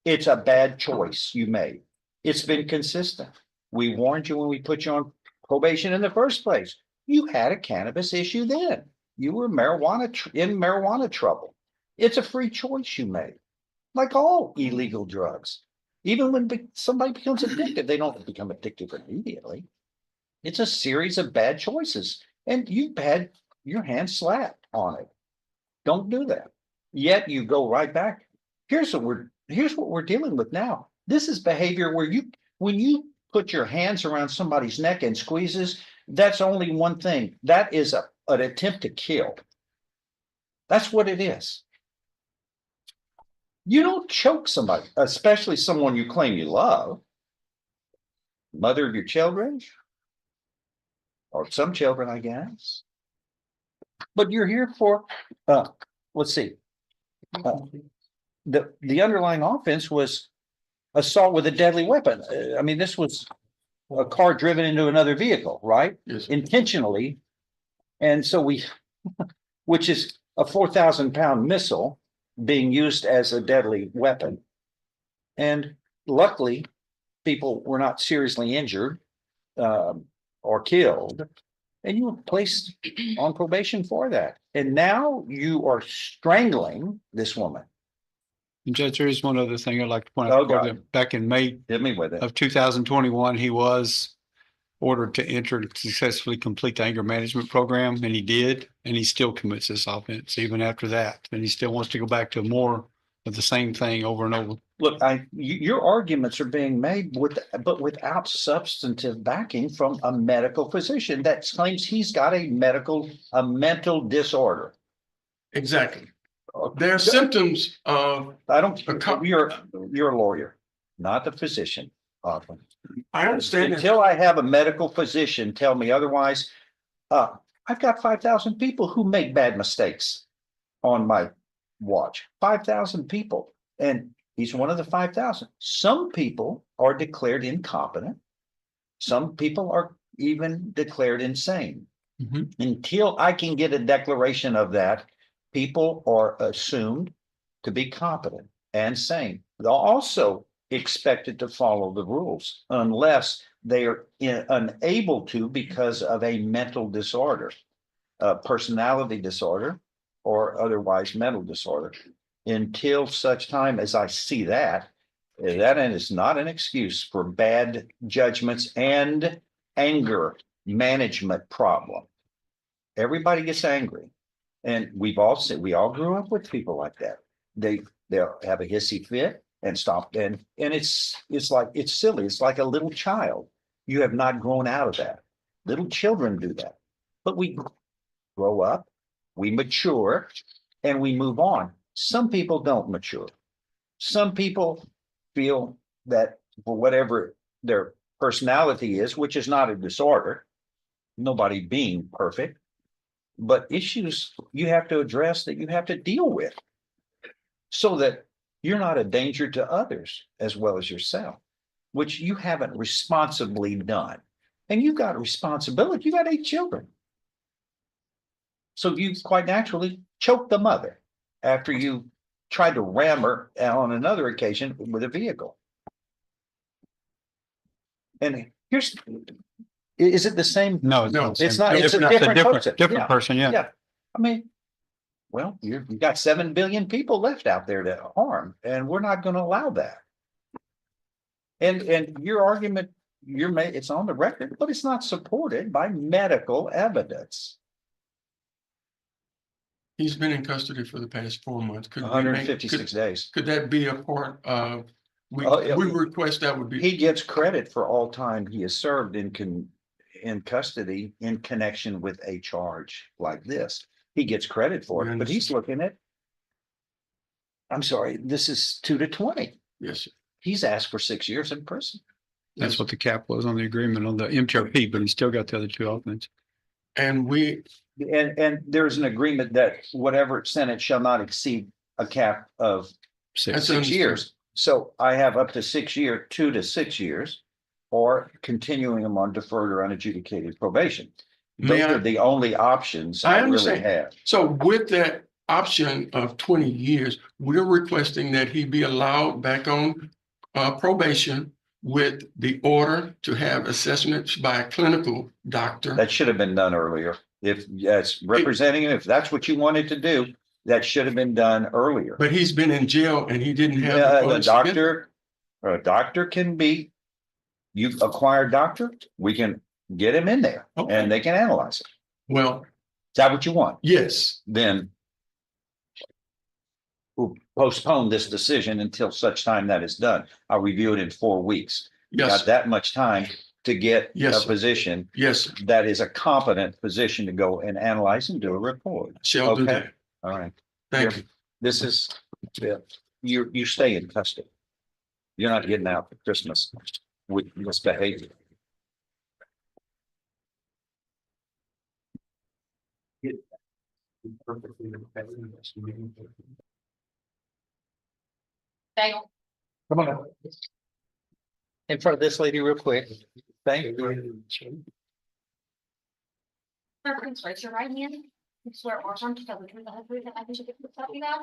it's a bad choice you made. It's been consistent. We warned you when we put you on probation in the first place. You had a cannabis issue then. You were in marijuana trouble. It's a free choice you made, like all illegal drugs. Even when somebody becomes addicted, they don't become addicted immediately. It's a series of bad choices, and you've had your hand slapped on it. Don't do that. Yet you go right back. Here's what we're dealing with now. This is behavior where when you put your hands around somebody's neck and squeezes, that's only one thing. That is an attempt to kill. That's what it is. You don't choke somebody, especially someone you claim you love. Mother of your children, or some children, I guess. But you're here for, let's see. The underlying offense was assault with a deadly weapon. I mean, this was a car driven into another vehicle, right? Yes. Intentionally. And so which is a 4,000-pound missile being used as a deadly weapon. And luckily, people were not seriously injured or killed. And you were placed on probation for that. And now you are strangling this woman. Judge, there is one other thing I'd like to point Oh, out. God. Back in May Hit me with it. of 2021, he was ordered to enter and successfully complete the anger management program, and he did, and he still commits this offense even after that. And he still wants to go back to more of the same thing over and over. Look, your arguments are being made but without substantive backing from a medical physician that claims he's got a mental disorder. exactly. There are symptoms of, You're a lawyer, not the physician, often. I understand that. Until I have a medical physician tell me otherwise, I've got 5,000 people who make bad mistakes on my watch. 5,000 people. And he's one of the 5,000. Some people are declared incompetent. Some people are even declared insane. Mm-hmm. Until I can get a declaration of that, people are assumed to be competent and sane. They're also expected to follow the rules unless they are unable to because of a mental disorder, a personality disorder, or otherwise mental disorder. Until such time as I see that is not an excuse for bad judgments and anger management problem. Everybody gets angry. And we all grew up with people like that. They'll have a hissy fit and stop. And it's silly. It's like a little child. You have not grown out of that. Little children do that. But we grow up, we mature, and we move on. Some people don't mature. Some people feel that for whatever their personality is, which is not a disorder, nobody being perfect, but issues you have to address that you have to deal with so that you're not a danger to others as well as yourself, which you haven't responsibly done. and you've got a responsibility. You got 8 children. So you quite naturally choked the mother after you tried to ram her on another occasion with a vehicle. And here's, is it the same? No, It's not, it's a different person. Different person, yeah. Yeah, I mean, well, you've got 7 billion people left out there to harm, and we're not gonna allow that. And your argument, it's on the record, but it's not supported by medical evidence. He's been in custody for the past 4 months. Could we make- 156 days. Could that be a part of, we Yeah. request that would be. He gets credit for all time he has served in custody in connection with a charge like this. He gets credit for it, but he's looking at, I'm sorry, this is 2 to 20. Yes, sir. He's asked for 6 years in prison. That's what the cap was on the agreement on the MTRP, but he still got the other 2 elements. And And there's an agreement that whatever sentence shall not exceed a cap of 6 years. So I have up to 6 years, 2 to 6 years, or continuing them on deferred or unadjudicated probation. Those are the only options I really understand. have. So with that option of 20 years, we're requesting that he be allowed back on probation with the order to have assessments by a clinical doctor. That should have been done earlier. If as representing him, if that's what you wanted to do, that should have been done earlier. But he's been in jail and he didn't have a doctor can be, you acquire a doctor, we can get him in there and they can analyze it. Well, is that what you want? Yes. Then we'll postpone this decision until such time that is done. I'll review it in 4 weeks. Yes. Got that much time to get a position. Yes. That is a competent position to go and analyze and do a report. Shall do that. All right. Thank you. This is, you stay in custody. You're not getting out for Christmas with this behavior. Dale. Come on up. In front of this lady real quick. Thank you. Please raise your right hand. You swear or affirm to tell the truth, the whole truth, and nothing but the truth, so help you God.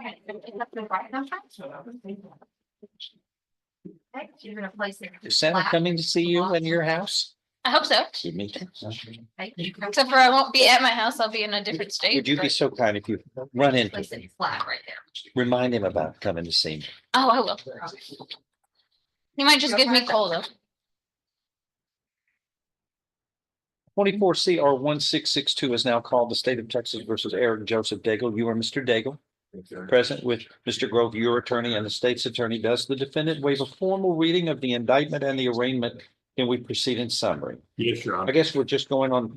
Okay, is that the right number? Okay, you're gonna place it. Is Santa coming to see you in your house? I hope so. See me too. Except for I won't be at my house. I'll be in a different state. Would you be so kind if you run into Place him? it flat right there. Remind him about coming to see me. Oh, I will. He might just give me cold though. 24 CR 1662 is now called the State of Texas versus Eric Joseph Daigle. You are Mr. Daigle. Present with Mr. Grove, your attorney, and the state's attorney. Does the defendant waive a formal reading of the indictment and the arraignment? Can we proceed in summary? Yes, sir. I guess we're just going on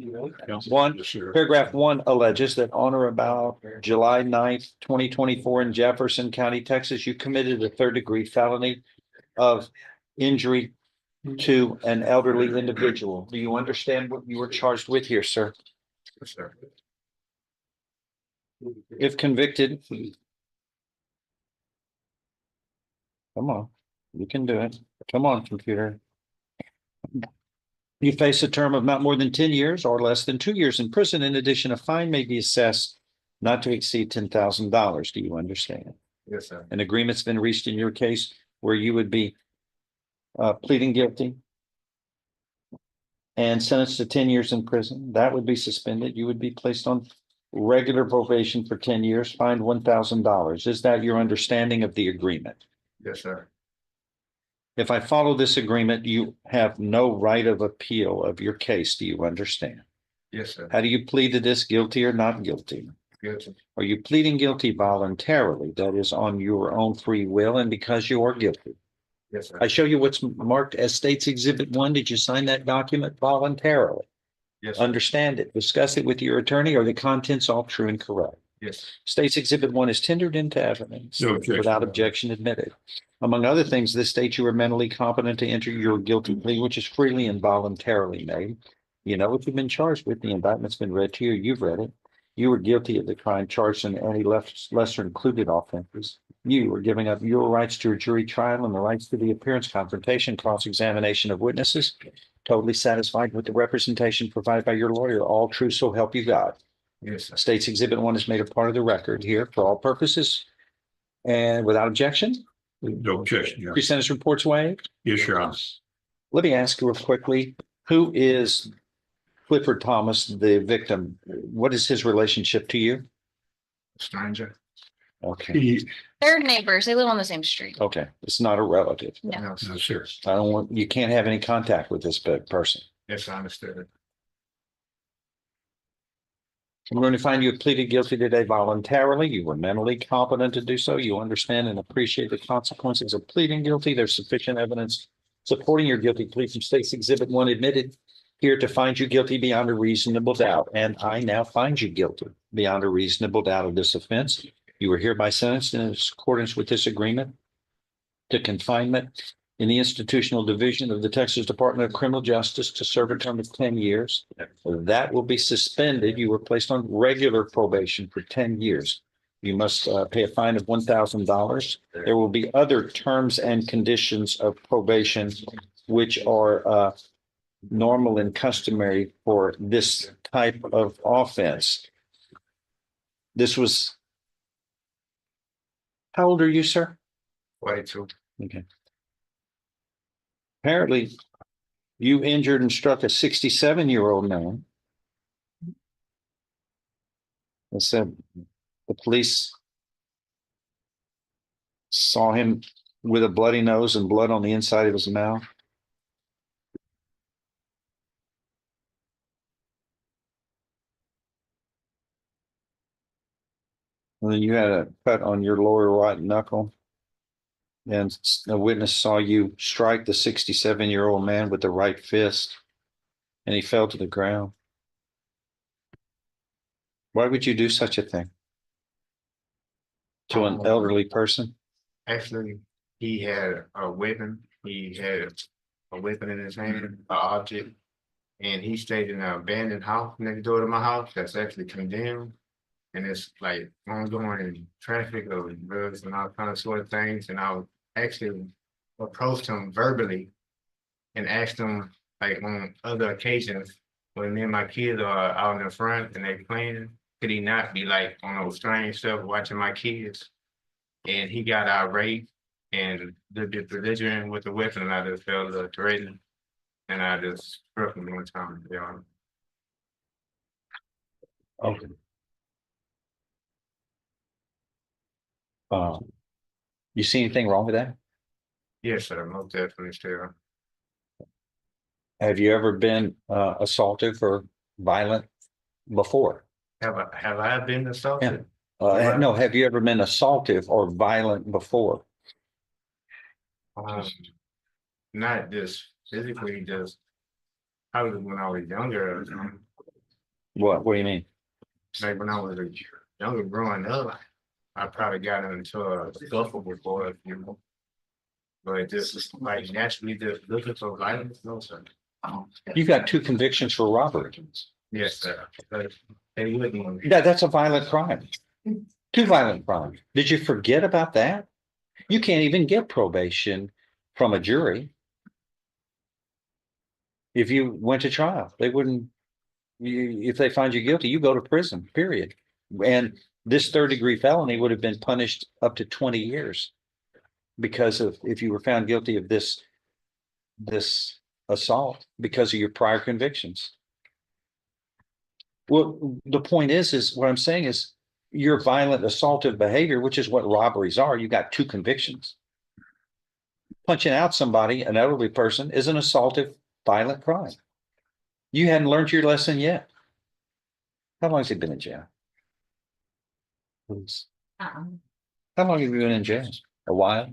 one. Paragraph 1 alleges that on or about July 9th, 2024 in Jefferson County, Texas, you committed a 3rd-degree felony of injury to an elderly individual. Do you understand what you were charged with here, sir? Yes, sir. If convicted, come on, you can do it. Come on, computer. You face a term of not more than 10 years or less than 2 years in prison. In addition, a fine may be assessed not to exceed $10,000. Do you understand? Yes, sir. An agreement's been reached in your case where you would be pleading guilty and sentenced to 10 years in prison. That would be suspended. You would be placed on regular probation for 10 years, fined $1,000. Is that your understanding of the agreement? Yes, sir. If I follow this agreement, you have no right of appeal of your case. Do you understand? Yes, sir. How do you plead to this, guilty or not guilty? Guilty. Are you pleading guilty voluntarily? That is on your own free will and because you are guilty? Yes, sir. I show you what's marked as State's Exhibit 1. Did you sign that document voluntarily? Yes, sir. Understand it, discuss it with your attorney. Are the contents all true and correct? Yes. State's Exhibit 1 is tendered into evidence No objection. without objection admitted. Among other things, this states you are mentally competent to enter your guilty plea, which is freely and voluntarily made. You know what you've been charged with. The indictment's been read to you. You've read it. You were guilty of the crime charged in any lesser included offenses. You were giving up your rights to a jury trial and the rights to the appearance, confrontation, cross-examination of witnesses. Totally satisfied with the representation provided by your lawyer. All true, so help you God. Yes, sir. States Exhibit 1 is made a part of the record here for all purposes and without objection. No objection, yeah. Pre-sentence reports waived. Yes, Your Honor. Let me ask you real quickly, who is Clifford Thomas, the victim? What is his relationship to you? Stranger. Okay, They're neighbors. They live on the same street. okay, it's not a relative. No. No, sir. I don't want, you can't have any contact with this person. Yes, I understood. I'm going to find you pleaded guilty today voluntarily. You were mentally competent to do so. You understand and appreciate the consequences of pleading guilty. There's sufficient evidence supporting your guilty plea from State's Exhibit 1 admitted here to find you guilty beyond a reasonable doubt. And I now find you guilty beyond a reasonable doubt of this offense. You were hereby sentenced in accordance with this agreement to confinement in the institutional division of the Texas Department of Criminal Justice to serve a term of 10 years. That will be suspended. You were placed on regular probation for 10 years. You must pay a fine of $1,000. There will be other terms and conditions of probation, which are normal and customary for this type of offense. This was, how old are you, sir? 42. Okay. Apparently, you injured and struck a 67-year-old man. It said the police saw him with a bloody nose and blood on the inside of his mouth. And then you had a cut on your lower right knuckle. And a witness saw you strike the 67-year-old man with the right fist, and he fell to the ground. Why would you do such a thing to an elderly person? Actually, he had a weapon. He had a weapon in his hand, an object. And he stayed in an abandoned house next door to my house that's actually condemned. And it's like ongoing traffic of drugs and all kind of sort of things. And I actually approached him verbally and asked him, like, on other occasions when me and my kids are out in the front and they playing, could he not be like on those strange stuff watching my kids? And he got irate and did belligerent with the weapon, and I just felt threatened, and I just struck him one time. Yeah. Okay. You see anything wrong with that? Yes, sir. Most definitely, still. Have you ever been assaulted or violent before? Have I been assaulted? No, have you ever been assaultive or violent before? Not just physically, just probably when I was younger. What do you mean? Like when I was younger, growing up, I probably got into a scuffle before, you know. But just like naturally, just looking for violence, no, sir. You've got 2 convictions for robbery. Yes, sir. But they wouldn't. Yeah, that's a violent crime. 2 violent crimes. Did you forget about that? You can't even get probation from a jury. If you went to trial, they wouldn't, if they find you guilty, you go to prison, period. And this 3rd-degree felony would have been punished up to 20 years because of, if you were found guilty of this assault because of your prior convictions. Well, the point is what I'm saying is your violent assaultive behavior, which is what robberies are. You got 2 convictions. Punching out somebody, an elderly person, is an assaultive violent crime. You hadn't learned your lesson yet. How long has he been in jail? How long have you been in jail? A while?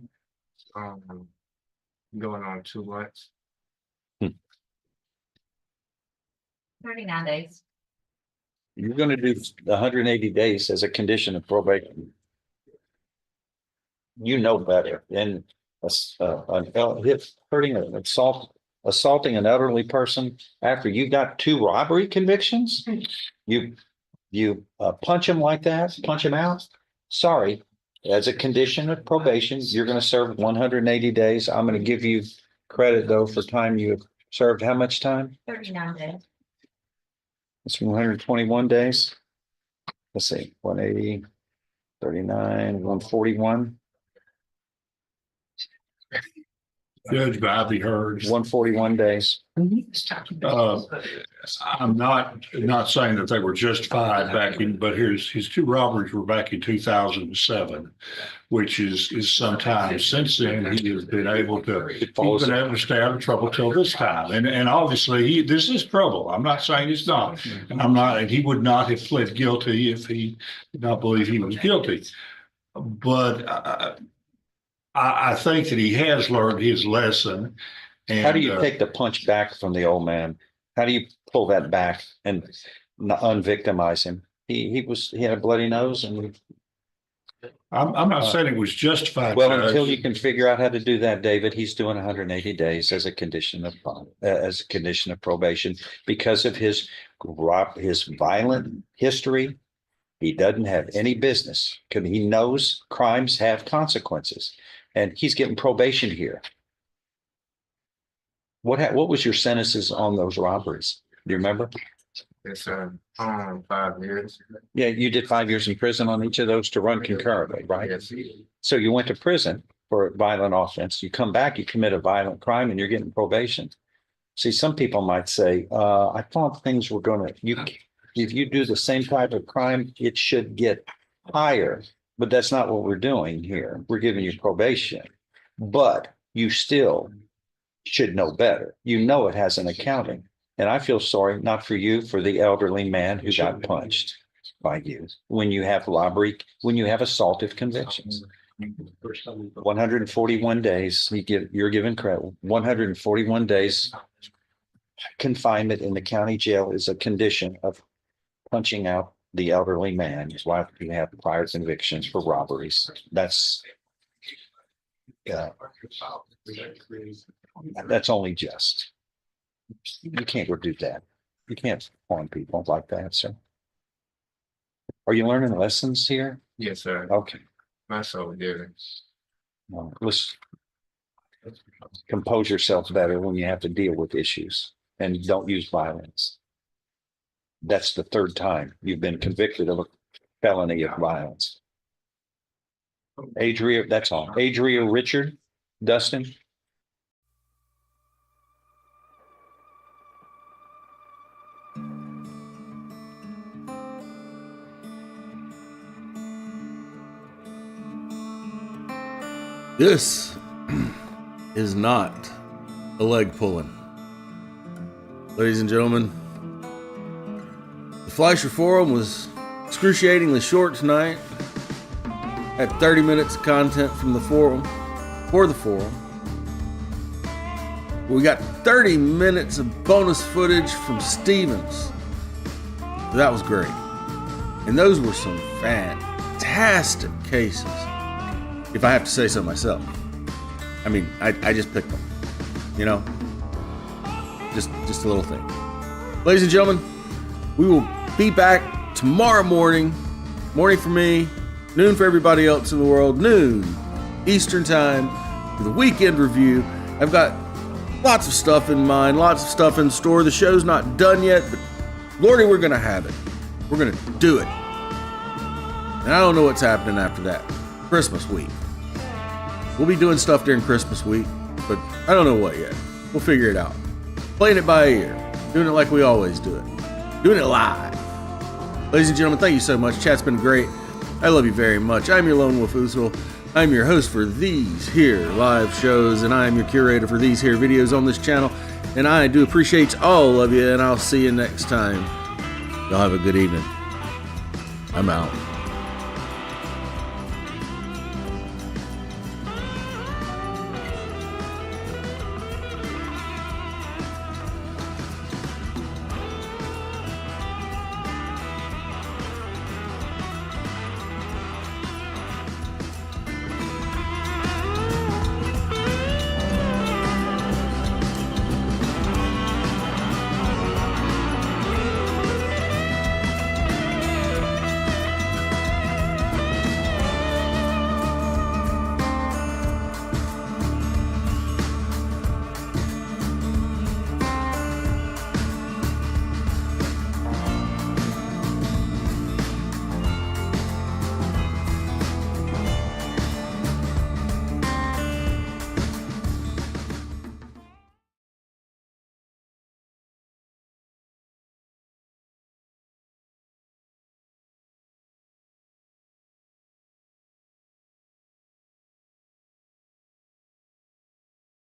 Going on 2 months. 39 days. You're going to do 180 days as a condition of probation. You know better than assaulting an elderly person after you got 2 robbery convictions. You punch him like that, punch him out. Sorry, as a condition of probation, you're going to serve 180 days. I'm going to give you credit though for time you have served how much time? 39 days. It's 121 days. Let's see, 180, 39, 141. Judge Bobby Hurd. 141 days. I'm not saying that they were justified back in, but his two robberies were back in 2007, which is sometime since then he has been able to, stay out of trouble till this time. And obviously this is trouble. I'm not saying it's not. And he would not have pled guilty if he did not believe he was guilty. But I think that he has learned his lesson. And, how do you take the punch back from the old man? How do you pull that back and unvictimize him? He had a bloody nose, and I'm not saying it was justified. Well, until you can figure out how to do that, David, he's doing 180 days as a condition of probation because of his violent history. He doesn't have any business because he knows crimes have consequences, and he's getting probation here. What was your sentences on those robberies? Do you remember? It's 5 years. Yeah, you did 5 years in prison on each of those to run concurrently, right? Yes. So you went to prison for a violent offense. You come back, you commit a violent crime, and you're getting probation. See, some people might say, I thought things were going to, if you do the same type of crime, it should get higher. But that's not what we're doing here. We're giving you probation, but you still should know better. You know it has an accounting. And I feel sorry, not for you, for the elderly man who got punched by you when you have robbery, when you have assaultive convictions. 141 days, you're given credit. 141 days confinement in the county jail is a condition of punching out the elderly man. His wife, you have prior convictions for robberies. That's only just. You can't go do that. You can't harm people like that, sir. Are you learning lessons here? Yes, sir. Okay. My soul did. Let's compose yourself better when you have to deal with issues, and don't use violence. That's the third time you've been convicted of a felony of violence. Adria, that's all. Adria, Richard, Dustin. This is not a leg pulling. Ladies and gentlemen, the Fleischer Forum was excruciatingly short tonight. Had 30 minutes of content from the forum, for the forum. We got 30 minutes of bonus footage from Stevens. That was great. And those were some fantastic cases, if I have to say so myself. I mean, I just picked them, you know, just a little thing. Ladies and gentlemen, we will be back tomorrow morning for me, noon for everybody else in the world, noon Eastern time, for the weekend review. I've got lots of stuff in mind, lots of stuff in store. The show's not done yet, but Lordy, we're going to have it. We're going to do it. And I don't know what's happening after that. Christmas week. We'll be doing stuff during Christmas week, but I don't know what yet. We'll figure it out. Playing it by ear. Doing it like we always do it. Doing it live. Ladies and gentlemen, thank you so much. Chat's been great. I love you very much. I'm your Lone Wolf Oozle. I'm your host for these here live shows, and I'm your curator for these here videos on this channel. And I do appreciate all of you, and I'll see you next time. Y'all have a good evening. I'm out.